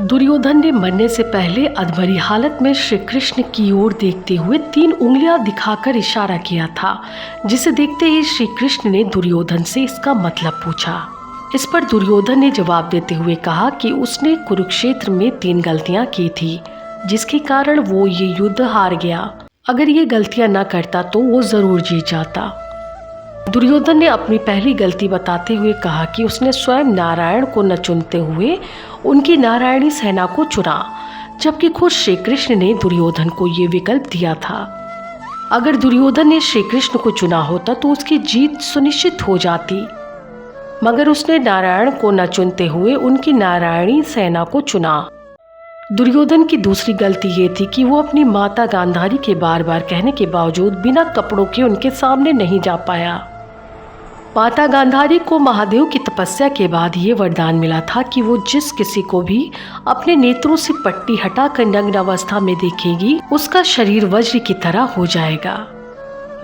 दुर्योधन ने मरने से पहले अधमरी हालत में श्री कृष्ण की ओर देखते हुए 3 उंगलियां दिखाकर इशारा किया था, जिसे देखते ही श्री कृष्ण ने दुर्योधन से इसका मतलब पूछा। इस पर दुर्योधन ने जवाब देते हुए कहा कि उसने कुरुक्षेत्र में 3 गलतियां की थी, जिसके कारण वो ये युद्ध हार गया। अगर ये गलतियां न करता तो वो जरूर जीत जाता। दुर्योधन ने अपनी पहली गलती बताते हुए कहा कि उसने स्वयं नारायण को न चुनते हुए उनकी नारायणी सेना को चुना, जबकि खुद श्री कृष्ण ने दुर्योधन को ये विकल्प दिया था। अगर दुर्योधन ने श्री कृष्ण को चुना होता तो उसकी जीत सुनिश्चित हो जाती, मगर उसने नारायण को न चुनते हुए उनकी नारायणी सेना को चुना। दुर्योधन की दूसरी गलती ये थी कि वो अपनी माता गांधारी के बार बार कहने के बावजूद बिना कपड़ों के उनके सामने नहीं जा पाया। माता गांधारी को महादेव की तपस्या के बाद ये वरदान मिला था कि वो जिस किसी को भी अपने नेत्रों से पट्टी हटाकर नग्न अवस्था में देखेगी, उसका शरीर वज्र की तरह हो जाएगा।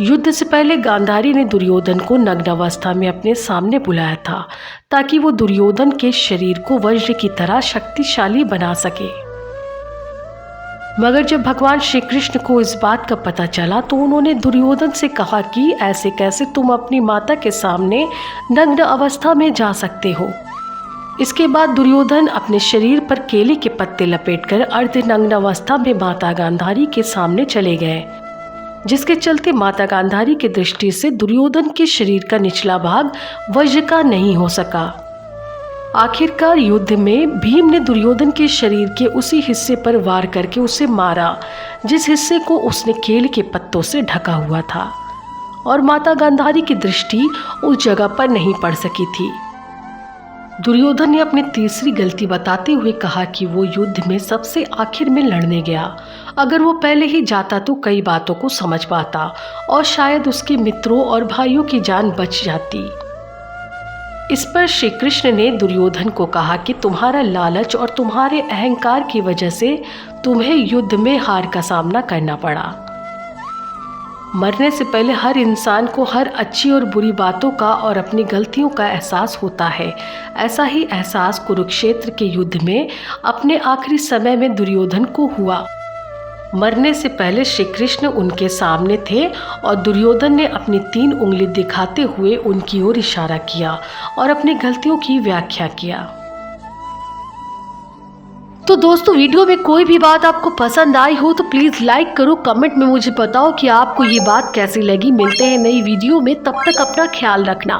युद्ध से पहले गांधारी ने दुर्योधन को नग्न अवस्था में अपने सामने बुलाया था, ताकि वो दुर्योधन के शरीर को वज्र की तरह शक्तिशाली बना सके। मगर जब भगवान श्री कृष्ण को इस बात का पता चला तो उन्होंने दुर्योधन से कहा कि ऐसे कैसे तुम अपनी माता के सामने नग्न अवस्था में जा सकते हो। इसके बाद दुर्योधन अपने शरीर पर केले के पत्ते लपेटकर अर्धनग्न अवस्था में माता गांधारी के सामने चले गए, जिसके चलते माता गांधारी की दृष्टि से दुर्योधन के शरीर का निचला भाग वज्र का नहीं हो सका। आखिरकार युद्ध में भीम ने दुर्योधन के शरीर के उसी हिस्से पर वार करके उसे मारा जिस हिस्से को उसने केले के पत्तों से ढका हुआ था, और माता गांधारी की दृष्टि उस जगह पर नहीं पड़ सकी थी। दुर्योधन ने अपनी तीसरी गलती बताते हुए कहा कि वो युद्ध में सबसे आखिर में लड़ने गया। अगर वो पहले ही जाता तो कई बातों को समझ पाता और शायद उसके मित्रों और भाइयों की जान बच जाती। इस पर श्री कृष्ण ने दुर्योधन को कहा कि तुम्हारा लालच और तुम्हारे अहंकार की वजह से तुम्हें युद्ध में हार का सामना करना पड़ा। मरने से पहले हर इंसान को हर अच्छी और बुरी बातों का और अपनी गलतियों का एहसास होता है। ऐसा ही एहसास कुरुक्षेत्र के युद्ध में अपने आखिरी समय में दुर्योधन को हुआ। मरने से पहले श्री कृष्ण उनके सामने थे और दुर्योधन ने अपनी 3 उंगली दिखाते हुए उनकी ओर इशारा किया और अपनी गलतियों की व्याख्या किया। तो दोस्तों, वीडियो में कोई भी बात आपको पसंद आई हो तो प्लीज़ लाइक करो, कमेंट में मुझे बताओ कि आपको ये बात कैसी लगी। मिलते हैं नई वीडियो में, तब तक अपना ख्याल रखना।